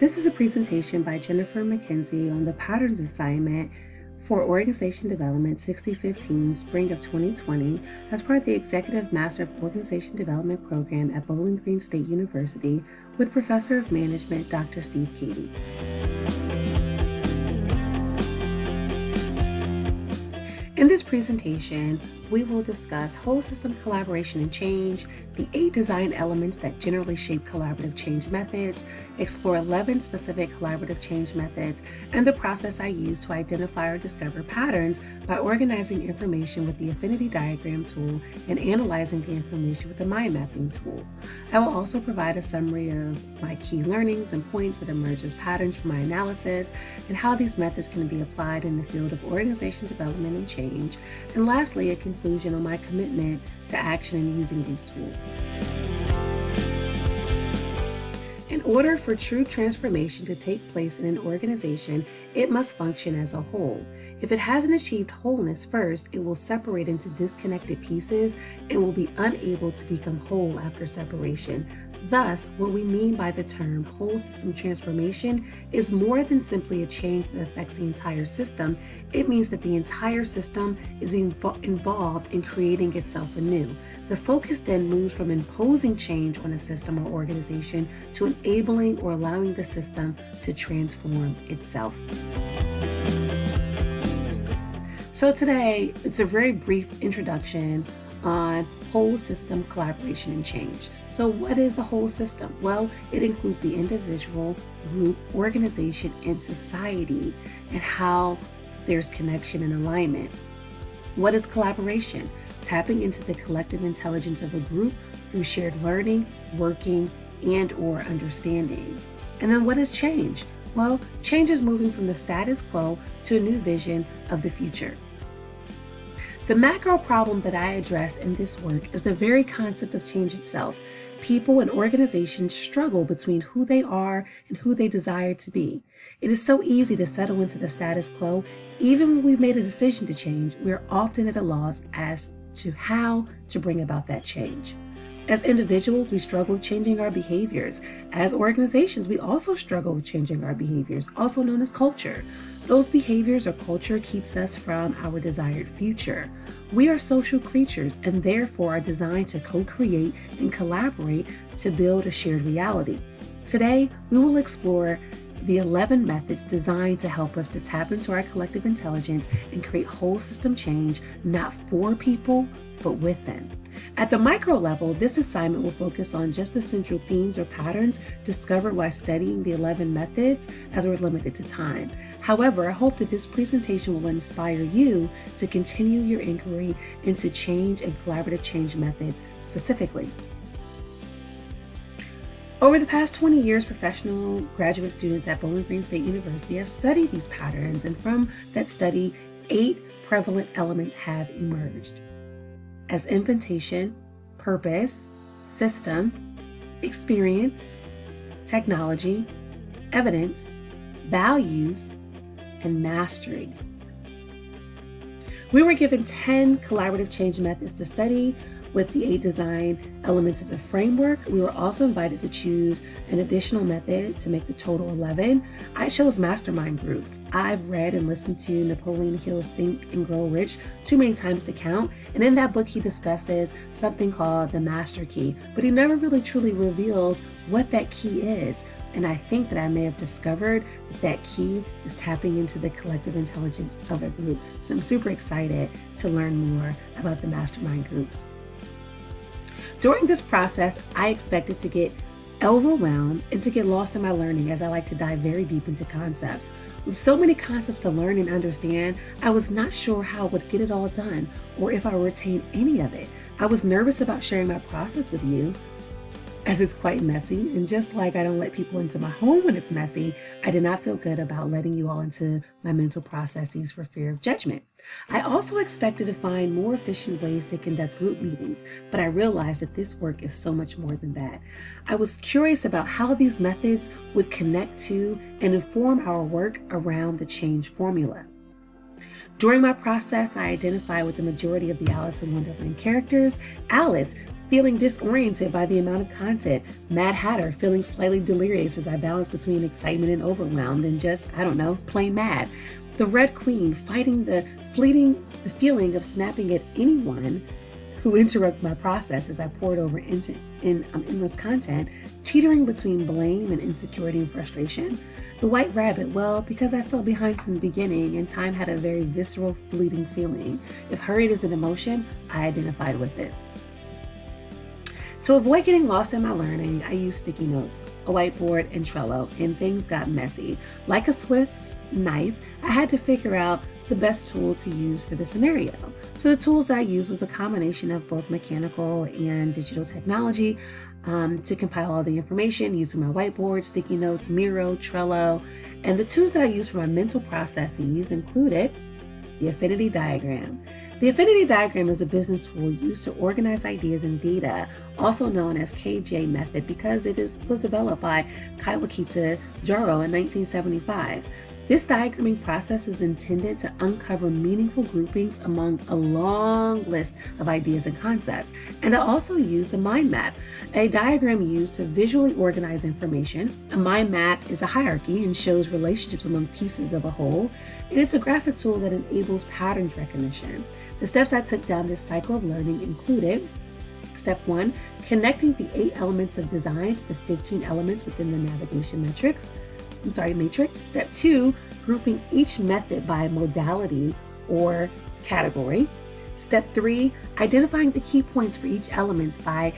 This is a presentation by Jennifer McKenzie on the Patterns Assignment for Organization Development 6015 Spring of 2020 as part of the Executive Master of Organization Development Program at Bowling Green State University with Professor of Management Dr. Steve Cady. In this presentation, we will discuss whole system collaboration and change, the 8 design elements that generally shape collaborative change methods, explore 11 specific collaborative change methods, and the process I use to identify or discover patterns by organizing information with the Affinity Diagram tool and analyzing the information with the mind mapping tool. I will also provide a summary of my key learnings and points that emerge as patterns from my analysis and how these methods can be applied in the field of organization development and change, and lastly, a conclusion on my commitment to action in using these tools. In order for true transformation to take place in an organization, it must function as a whole. If it hasn't achieved wholeness first, it will separate into disconnected pieces and will be unable to become whole after separation. Thus, what we mean by the term whole system transformation is more than simply a change that affects the entire system. It means that the entire system is involved in creating itself anew. The focus then moves from imposing change on a system or organization to enabling or allowing the system to transform itself. So today, it's a very brief introduction on whole system collaboration and change. So what is a whole system? Well, it includes the individual, group, organization, and society, and how there's connection and alignment. What is collaboration? Tapping into the collective intelligence of a group through shared learning, working, and/or understanding. And then what is change? Well, change is moving from the status quo to a new vision of the future. The macro problem that I address in this work is the very concept of change itself. People and organizations struggle between who they are and who they desire to be. It is so easy to settle into the status quo. Even when we've made a decision to change, we're often at a loss as to how to bring about that change. As individuals, we struggle with changing our behaviors. As organizations, we also struggle with changing our behaviors, also known as culture. Those behaviors or culture keeps us from our desired future. We are social creatures and therefore are designed to co-create and collaborate to build a shared reality. Today, we will explore the 11 methods designed to help us to tap into our collective intelligence and create whole system change, not for people, but with them. At the micro level, this assignment will focus on just the central themes or patterns discovered while studying the 11 methods, as we're limited to time. However, I hope that this presentation will inspire you to continue your inquiry into change and collaborative change methods specifically. Over the past 20 years, professional graduate students at Bowling Green State University have studied these patterns, and from that study, 8 prevalent elements have emerged as invitation, purpose, system, experience, technology, evidence, values, and mastery. We were given 10 collaborative change methods to study with the 8 design elements as a framework. We were also invited to choose an additional method to make the total 11. I chose mastermind groups. I've read and listened to Napoleon Hill's Think and Grow Rich too many times to count. And in that book, he discusses something called the master key, but he never really truly reveals what that key is. And I think that I may have discovered that key is tapping into the collective intelligence of a group. So I'm super excited to learn more about the mastermind groups. During this process, I expected to get overwhelmed and to get lost in my learning, as I like to dive very deep into concepts. With so many concepts to learn and understand, I was not sure how I would get it all done or if I would retain any of it. I was nervous about sharing my process with you, as it's quite messy, and just like I don't let people into my home when it's messy, I did not feel good about letting you all into my mental processes for fear of judgment. I also expected to find more efficient ways to conduct group meetings, but I realized that this work is so much more than that. I was curious about how these methods would connect to and inform our work around the change formula. During my process, I identified with the majority of the Alice in Wonderland characters. Alice feeling disoriented by the amount of content. Mad Hatter, feeling slightly delirious as I balance between excitement and overwhelmed and just, plain mad. The Red Queen, fighting the feeling of snapping at anyone who interrupt my process as I poured over into endless content, teetering between blame and insecurity and frustration. The White Rabbit, well, because I felt behind from the beginning and time had a very visceral, fleeting feeling. If hurried is an emotion, I identified with it. To avoid getting lost in my learning, I used sticky notes, a whiteboard, and Trello, and things got messy. Like a Swiss knife, I had to figure out the best tool to use for the scenario. So the tools that I used was a combination of both mechanical and digital technology to compile all the information using my whiteboard, sticky notes, Miro, Trello, and the tools that I used for my mental processes included the Affinity Diagram. The Affinity Diagram is a business tool used to organize ideas and data, also known as KJ method, because it was developed by Kaiwakita Jaro in 1975. This diagramming process is intended to uncover meaningful groupings among a long list of ideas and concepts. And I also use the mind map, a diagram used to visually organize information. A mind map is a hierarchy and shows relationships among pieces of a whole. And it's a graphic tool that enables patterns recognition. The steps I took down this cycle of learning included: Step 1, connecting the 8 elements of design to the 15 elements within the navigation matrix. Step 2, grouping each method by modality or category. Step 3, identifying the key points for each element by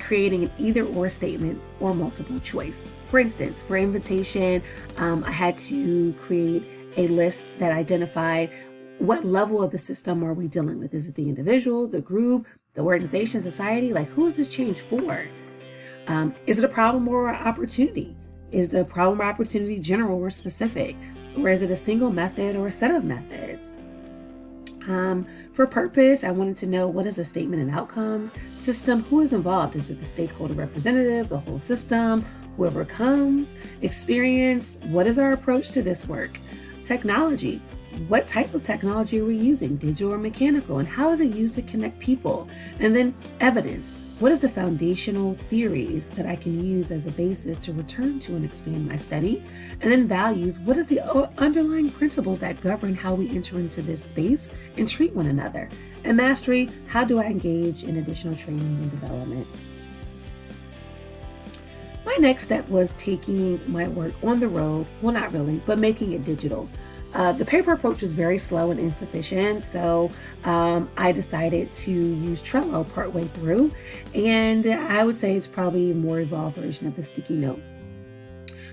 creating an either or statement or multiple choice. For instance, for invitation, I had to create a list that identified what level of the system are we dealing with. Is it the individual, the group, the organization, society? Like, who is this change for? Is it a problem or an opportunity? Is the problem or opportunity general or specific? Or is it a single method or a set of methods? For purpose, I wanted to know, what is a statement and outcomes? System, who is involved? Is it the stakeholder representative, the whole system, whoever comes? Experience, what is our approach to this work? Technology, what type of technology are we using, digital or mechanical, and how is it used to connect people? And then evidence. What is the foundational theories that I can use as a basis to return to and expand my study? And then values. What is the underlying principles that govern how we enter into this space and treat one another? And mastery. How do I engage in additional training and development? My next step was taking my work on the road. Well, not really, but making it digital. The paper approach was very slow and insufficient, so I decided to use Trello partway through, and I would say it's probably a more evolved version of the sticky note.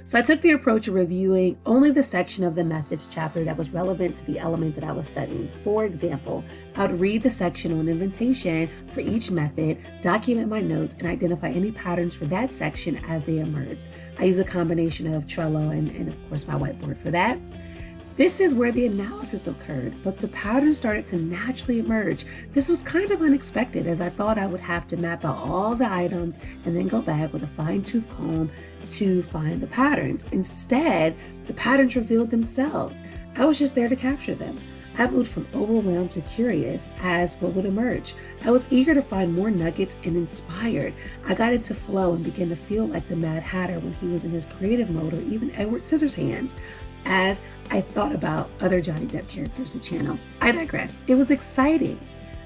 So I took the approach of reviewing only the section of the methods chapter that was relevant to the element that I was studying. For example, I would read the section on invitation for each method, document my notes, and identify any patterns for that section as they emerged. I use a combination of Trello and of course my whiteboard for that. This is where the analysis occurred, but the patterns started to naturally emerge. This was kind of unexpected, as I thought I would have to map out all the items and then go back with a fine-tooth comb to find the patterns. Instead, the patterns revealed themselves. I was just there to capture them. I moved from overwhelmed to curious as what would emerge. I was eager to find more nuggets and inspired. I got into flow and began to feel like the Mad Hatter when he was in his creative mode, or even Edward Scissorhands, as I thought about other Johnny Depp characters to channel. I digress. It was exciting.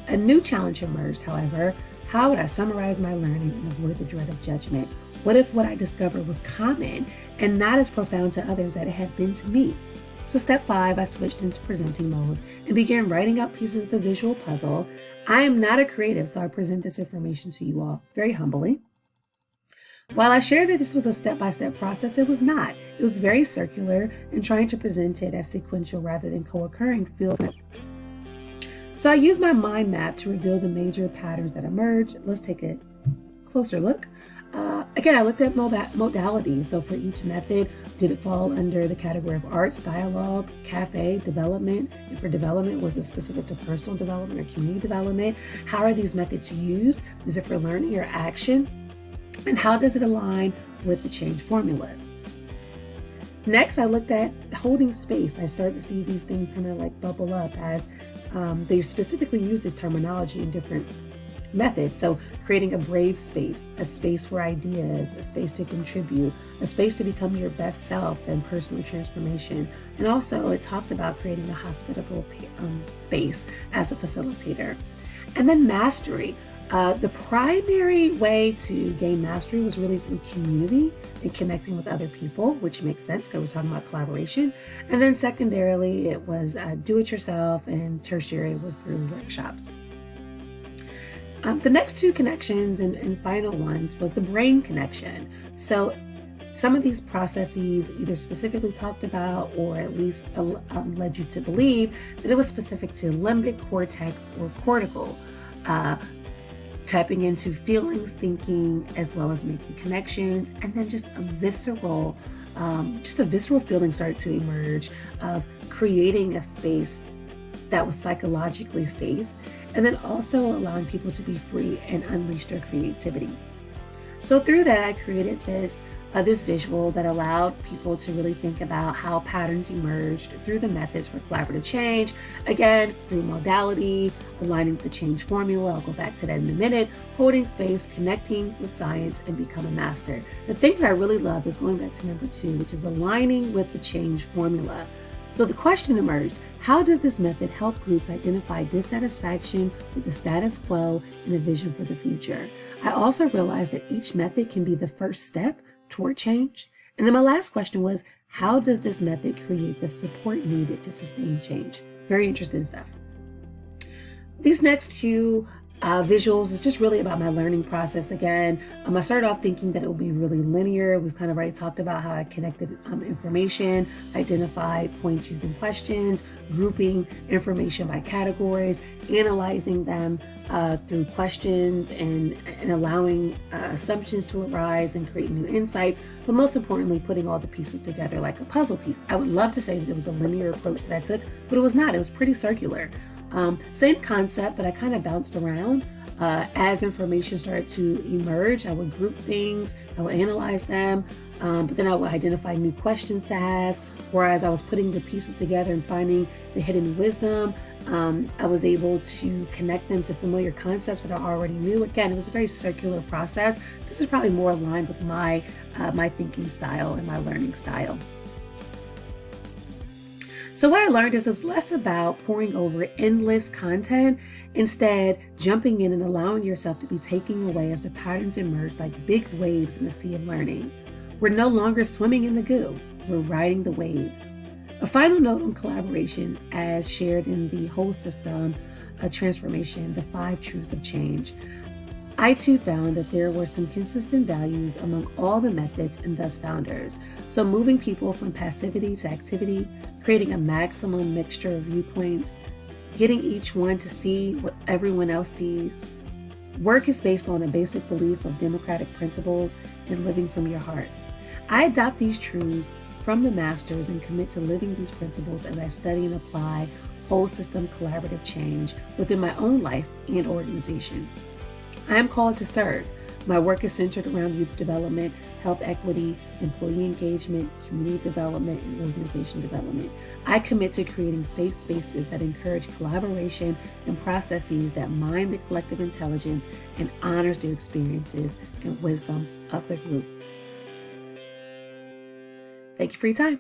A new challenge emerged, however. How would I summarize my learning and avoid the dread of judgment? What if what I discovered was common and not as profound to others as it had been to me? So step 5, I switched into presenting mode and began writing out pieces of the visual puzzle. I am not a creative, so I present this information to you all very humbly. While I shared that this was a step-by-step process, it was not. It was very circular, and trying to present it as sequential rather than co-occurring feels. So I used my mind map to reveal the major patterns that emerged. Let's take a closer look. Again, I looked at modalities. So for each method, did it fall under the category of arts, dialogue, cafe, development? And for development, was it specific to personal development or community development? How are these methods used? Is it for learning or action? And how does it align with the change formula? Next, I looked at holding space. I started to see these things kind of like bubble up as they specifically use this terminology in different methods. So creating a brave space, a space for ideas, a space to contribute, a space to become your best self and personal transformation. And also it talked about creating a hospitable space as a facilitator. And then mastery. The primary way to gain mastery was really through community and connecting with other people, which makes sense because we're talking about collaboration. And then secondarily, it was do it yourself, and tertiary was through workshops. The next two connections and final ones was the brain connection. So some of these processes either specifically talked about or at least led you to believe that it was specific to limbic cortex or cortical. Tapping into feelings, thinking, as well as making connections, and then just a visceral feeling started to emerge of creating a space that was psychologically safe, and then also allowing people to be free and unleash their creativity. So through that, I created this visual that allowed people to really think about how patterns emerged through the methods for collaborative change. Again, through modality, aligning with the change formula. I'll go back to that in a minute. Holding space, connecting with science, and become a master. The thing that I really love is going back to number 2, which is aligning with the change formula. So the question emerged, how does this method help groups identify dissatisfaction with the status quo and a vision for the future? I also realized that each method can be the first step toward change. And then my last question was, how does this method create the support needed to sustain change? Very interesting stuff. These next two visuals is just really about my learning process. Again, I started off thinking that it would be really linear. We've kind of already talked about how I connected information, identified points using questions, grouping information by categories, analyzing them through questions, and allowing assumptions to arise and create new insights, but most importantly, putting all the pieces together like a puzzle piece. I would love to say that it was a linear approach that I took, but it was not. It was pretty circular. Same concept, but I kind of bounced around. As information started to emerge, I would group things, I would analyze them, but then I would identify new questions to ask. Whereas I was putting the pieces together and finding the hidden wisdom, I was able to connect them to familiar concepts that I already knew. Again, it was a very circular process. This is probably more aligned with my thinking style and my learning style. So what I learned is it's less about pouring over endless content, instead jumping in and allowing yourself to be taken away as the patterns emerge like big waves in the sea of learning. We're no longer swimming in the goo, we're riding the waves. A final note on collaboration as shared in the whole system transformation, the 5 truths of change. I too found that there were some consistent values among all the methods and thus founders. So moving people from passivity to activity, creating a maximum mixture of viewpoints, getting each one to see what everyone else sees. Work is based on a basic belief of democratic principles and living from your heart. I adopt these truths from the masters and commit to living these principles as I study and apply whole system collaborative change within my own life and organization. I am called to serve. My work is centered around youth development, health equity, employee engagement, community development, and organization development. I commit to creating safe spaces that encourage collaboration and processes that mine the collective intelligence and honors the experiences and wisdom of the group. Thank you for your time.